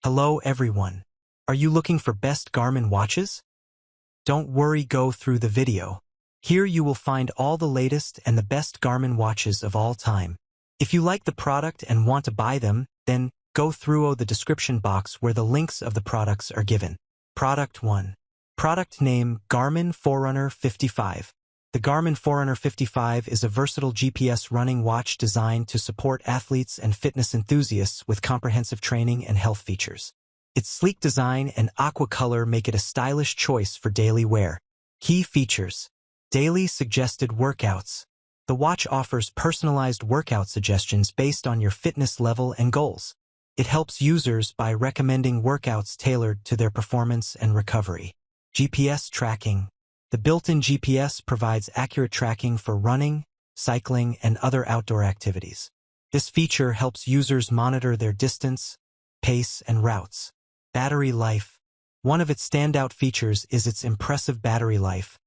Hello everyone. Are you looking for best Garmin watches? Don't worry, go through the video. Here you will find all the latest and the best Garmin watches of all time. If you like the product and want to buy them, then go through the description box where the links of the products are given. Product 1. Product name Garmin Forerunner 55. The Garmin Forerunner 55 is a versatile GPS running watch designed to support athletes and fitness enthusiasts with comprehensive training and health features. Its sleek design and aqua color make it a stylish choice for daily wear. Key features. Daily suggested workouts. The watch offers personalized workout suggestions based on your fitness level and goals. It helps users by recommending workouts tailored to their performance and recovery. GPS tracking. The built-in GPS provides accurate tracking for running, cycling, and other outdoor activities. This feature helps users monitor their distance, pace, and routes. Battery life. One of its standout features is its impressive battery life,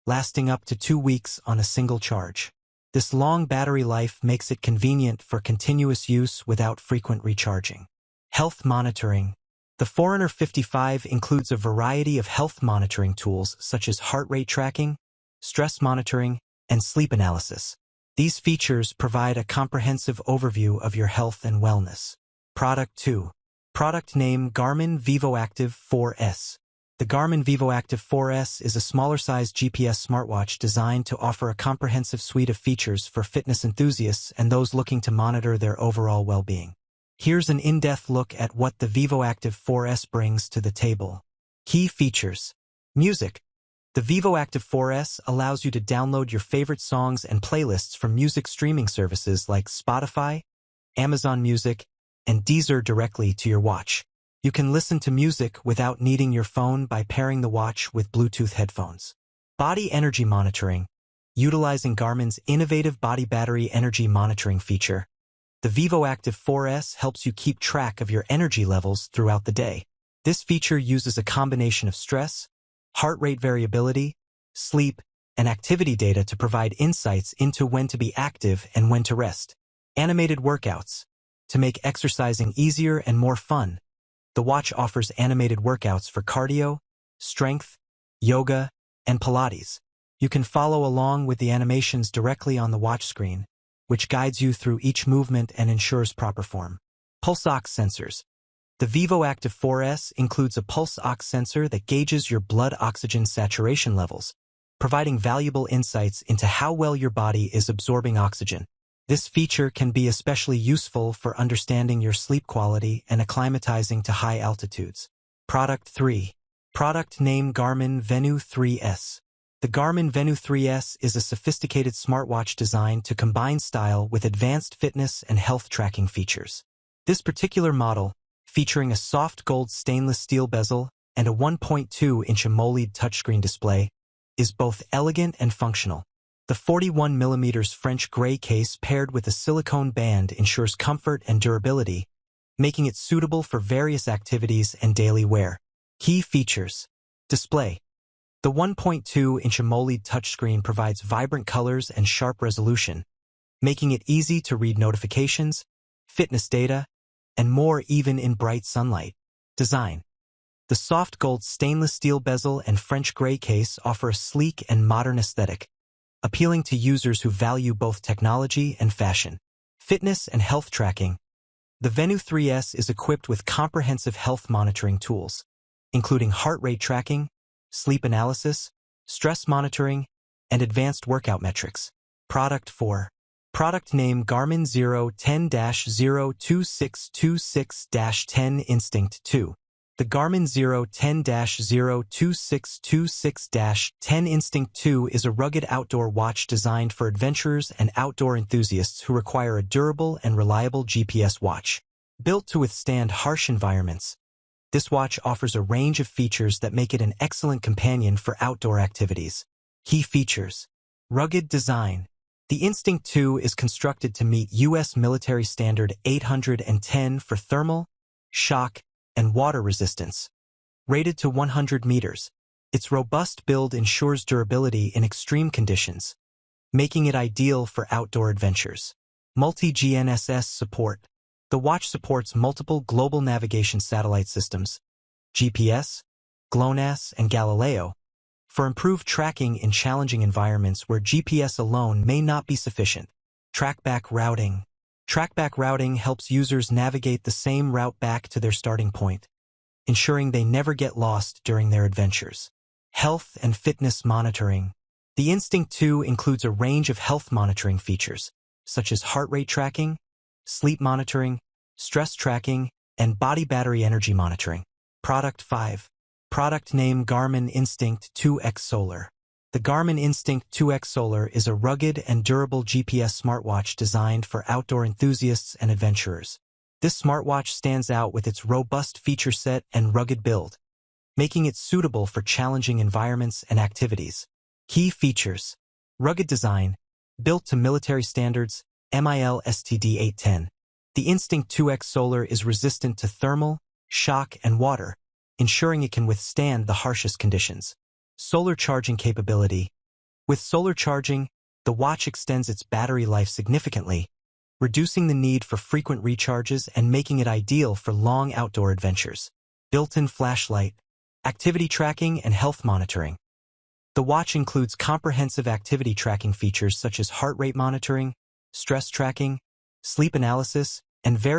lasting up to 2 weeks on a single charge. This long battery life makes it convenient for continuous use without frequent recharging. Health monitoring. The Forerunner 55 includes a variety of health monitoring tools such as heart rate tracking, stress monitoring, and sleep analysis. These features provide a comprehensive overview of your health and wellness. Product 2. Product name Garmin VivoActive 4S. The Garmin VivoActive 4S is a smaller-sized GPS smartwatch designed to offer a comprehensive suite of features for fitness enthusiasts and those looking to monitor their overall well-being. Here's an in-depth look at what the VivoActive 4S brings to the table. Key features. Music. The VivoActive 4S allows you to download your favorite songs and playlists from music streaming services like Spotify, Amazon Music, and Deezer directly to your watch. You can listen to music without needing your phone by pairing the watch with Bluetooth headphones. Body energy monitoring. Utilizing Garmin's innovative body battery energy monitoring feature, the VivoActive 4S helps you keep track of your energy levels throughout the day. This feature uses a combination of stress, heart rate variability, sleep, and activity data to provide insights into when to be active and when to rest. Animated workouts. To make exercising easier and more fun, the watch offers animated workouts for cardio, strength, yoga, and Pilates. You can follow along with the animations directly on the watch screen, which guides you through each movement and ensures proper form. Pulse ox sensors. The VivoActive 4S includes a pulse ox sensor that gauges your blood oxygen saturation levels, providing valuable insights into how well your body is absorbing oxygen. This feature can be especially useful for understanding your sleep quality and acclimatizing to high altitudes. Product 3. Product name Garmin Venu 3S. The Garmin Venu 3S is a sophisticated smartwatch designed to combine style with advanced fitness and health tracking features. This particular model, featuring a soft gold stainless steel bezel and a 1.2-inch AMOLED touchscreen display, is both elegant and functional. The 41mm French gray case paired with a silicone band ensures comfort and durability, making it suitable for various activities and daily wear. Key features. Display. The 1.2-inch AMOLED touchscreen provides vibrant colors and sharp resolution, making it easy to read notifications, fitness data, and more even in bright sunlight. Design. The soft gold stainless steel bezel and French gray case offer a sleek and modern aesthetic, appealing to users who value both technology and fashion. Fitness and health tracking. The Venu 3S is equipped with comprehensive health monitoring tools, including heart rate tracking, sleep analysis, stress monitoring, and advanced workout metrics. Product 4. Product name Garmin 010-02626-10 Instinct 2. The Garmin 010-02626-10 Instinct 2 is a rugged outdoor watch designed for adventurers and outdoor enthusiasts who require a durable and reliable GPS watch. Built to withstand harsh environments, this watch offers a range of features that make it an excellent companion for outdoor activities. Key features. Rugged design. The Instinct 2 is constructed to meet U.S. military standard 810 for thermal, shock, and water resistance. Rated to 100 meters, its robust build ensures durability in extreme conditions, making it ideal for outdoor adventures. Multi-GNSS support. The watch supports multiple global navigation satellite systems, GPS, GLONASS, and Galileo, for improved tracking in challenging environments where GPS alone may not be sufficient. Trackback routing. Trackback routing helps users navigate the same route back to their starting point, ensuring they never get lost during their adventures. Health and fitness monitoring. The Instinct 2 includes a range of health monitoring features, such as heart rate tracking, sleep monitoring, stress tracking, and body battery energy monitoring. Product 5. Product name Garmin Instinct 2X Solar. The Garmin Instinct 2X Solar is a rugged and durable GPS smartwatch designed for outdoor enthusiasts and adventurers. This smartwatch stands out with its robust feature set and rugged build, making it suitable for challenging environments and activities. Key features: rugged design, built to military standards, MIL STD 810. The Instinct 2X Solar is resistant to thermal, shock, and water, ensuring it can withstand the harshest conditions. Solar charging capability. With solar charging, the watch extends its battery life significantly, reducing the need for frequent recharges and making it ideal for long outdoor adventures. Built-in flashlight, activity tracking, and health monitoring. The watch includes comprehensive activity tracking features such as heart rate monitoring, stress tracking, sleep analysis, and various